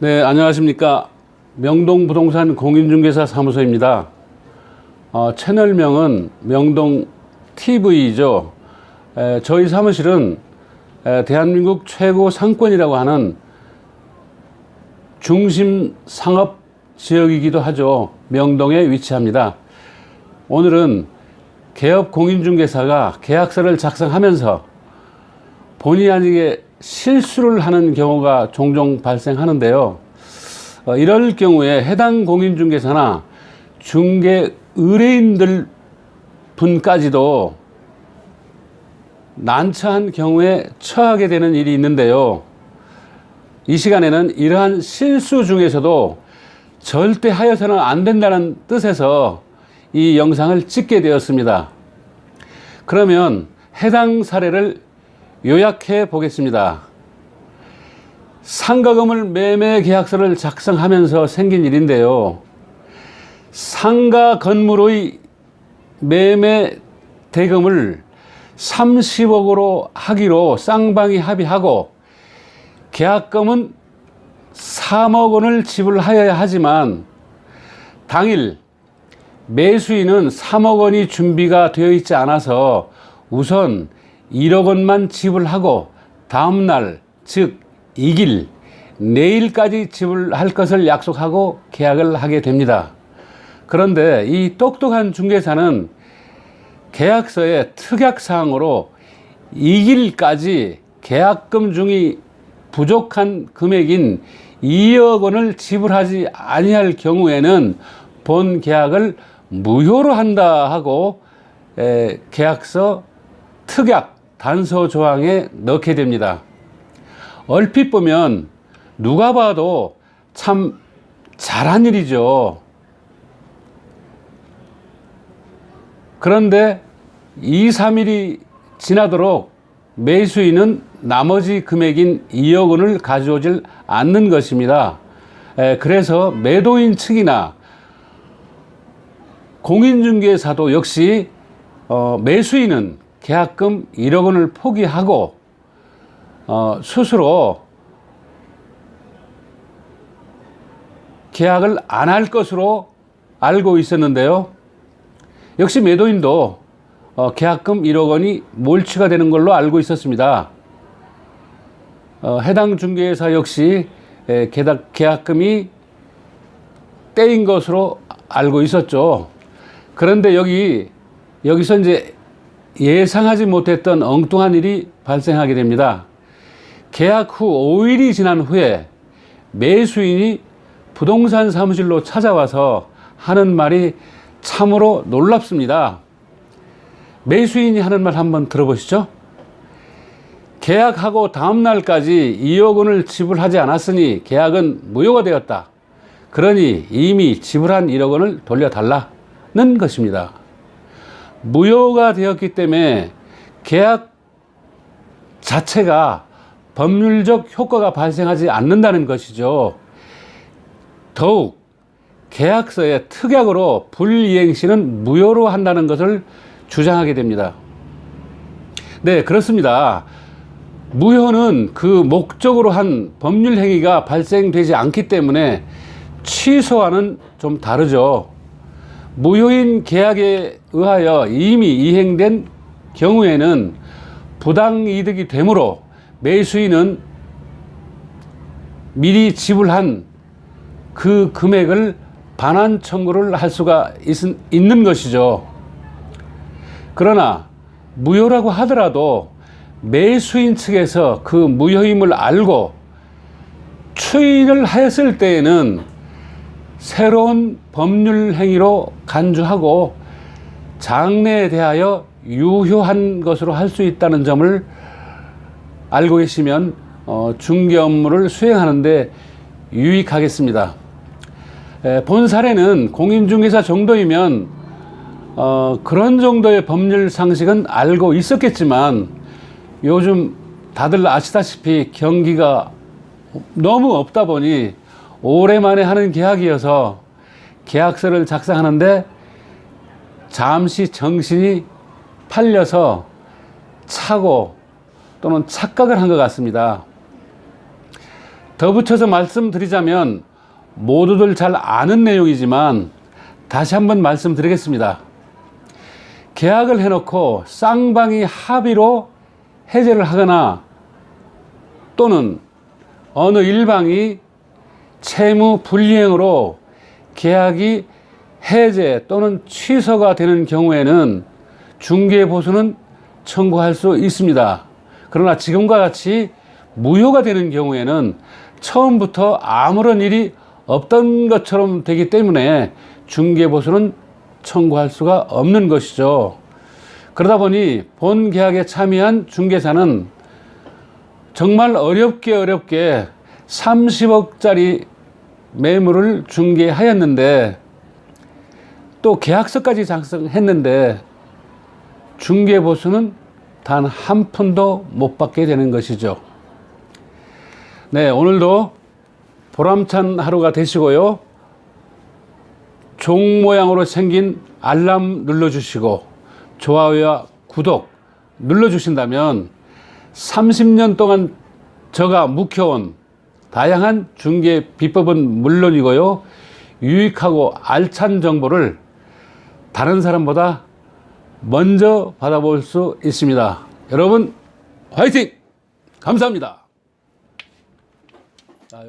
네, 안녕하십니까. 명동부동산 공인중개사 사무소입니다. 채널명은 명동TV죠. 저희 사무실은 대한민국 최고 상권이라고 하는 중심 상업 지역이기도 하죠. 명동에 위치합니다. 오늘은 개업 공인중개사가 계약서를 작성하면서 본의 아니게 실수를 하는 경우가 종종 발생하는데요. 이럴 경우에 해당 공인중개사나 중개 의뢰인들 분까지도 난처한 경우에 처하게 되는 일이 있는데요. 이 시간에는 이러한 실수 중에서도 절대 하여서는 안 된다는 뜻에서 이 영상을 찍게 되었습니다. 그러면 해당 사례를 요약해 보겠습니다. 상가건물 매매 계약서를 작성하면서 생긴 일인데요. 상가 건물의 매매 대금을 30억으로 하기로 쌍방이 합의하고 계약금은 3억 원을 지불하여야 하지만 당일 매수인은 3억 원이 준비가 되어 있지 않아서 우선 1억 원만 지불하고 다음날 즉 2일 내일까지 지불할 것을 약속하고 계약을 하게 됩니다. 그런데 이 똑똑한 중개사는 계약서의 특약사항으로 2일까지 계약금 중이 부족한 금액인 2억 원을 지불하지 아니할 경우에는 본 계약을 무효로 한다 하고 계약서 특약 단서 조항에 넣게 됩니다. 얼핏 보면 누가 봐도 참 잘한 일이죠. 그런데 2, 3일이 지나도록 매수인은 나머지 금액인 2억 원을 가져오질 않는 것입니다. 그래서 매도인 측이나 공인중개사도 역시 매수인은 계약금 1억 원을 포기하고 스스로 계약을 안 할 것으로 알고 있었는데요. 역시 매도인도 계약금 1억 원이 몰취가 되는 걸로 알고 있었습니다. 해당 중개사 역시 계약금이 떼인 것으로 알고 있었죠. 그런데 여기서 이제 예상하지 못했던 엉뚱한 일이 발생하게 됩니다. 계약 후 5일이 지난 후에 매수인이 부동산 사무실로 찾아와서 하는 말이 참으로 놀랍습니다. 매수인이 하는 말 한번 들어보시죠. 계약하고 다음 날까지 2억 원을 지불하지 않았으니 계약은 무효가 되었다. 그러니 이미 지불한 1억 원을 돌려달라는 것입니다. 무효가 되었기 때문에 계약 자체가 법률적 효과가 발생하지 않는다는 것이죠. 더욱 계약서의 특약으로 불이행시는 무효로 한다는 것을 주장하게 됩니다. 네, 그렇습니다. 무효는 그 목적으로 한 법률 행위가 발생되지 않기 때문에 취소와는 좀 다르죠. 무효인 계약에 의하여 이미 이행된 경우에는 부당이득이 되므로 매수인은 미리 지불한 그 금액을 반환 청구를 할 수가 있는 것이죠. 그러나 무효라고 하더라도 매수인 측에서 그 무효임을 알고 추인을 하였을 때에는 새로운 법률 행위로 간주하고 장래에 대하여 유효한 것으로 할 수 있다는 점을 알고 계시면 중개 업무를 수행하는데 유익하겠습니다. 본 사례는 공인중개사 정도이면 그런 정도의 법률 상식은 알고 있었겠지만 요즘 다들 아시다시피 경기가 너무 없다 보니 오랜만에 하는 계약이어서 계약서를 작성하는데 잠시 정신이 팔려서 차고 또는 착각을 한 것 같습니다. 덧붙여서 말씀드리자면 모두들 잘 아는 내용이지만 다시 한번 말씀드리겠습니다. 계약을 해놓고 쌍방이 합의로 해제를 하거나 또는 어느 일방이 채무 불이행으로 계약이 해제 또는 취소가 되는 경우에는 중개보수는 청구할 수 있습니다. 그러나 지금과 같이 무효가 되는 경우에는 처음부터 아무런 일이 없던 것처럼 되기 때문에 중개보수는 청구할 수가 없는 것이죠. 그러다 보니 본 계약에 참여한 중개사는 정말 어렵게 30억짜리 매물을 중개하였는데 또 계약서까지 작성했는데 중개보수는 단 한 푼도 못 받게 되는 것이죠. 네, 오늘도 보람찬 하루가 되시고요. 종 모양으로 생긴 알람 눌러주시고 좋아요와 구독 눌러주신다면 30년 동안 제가 묵혀온 다양한 중개 비법은 물론이고요. 유익하고 알찬 정보를 다른 사람보다 먼저 받아볼 수 있습니다. 여러분 화이팅! 감사합니다. 자,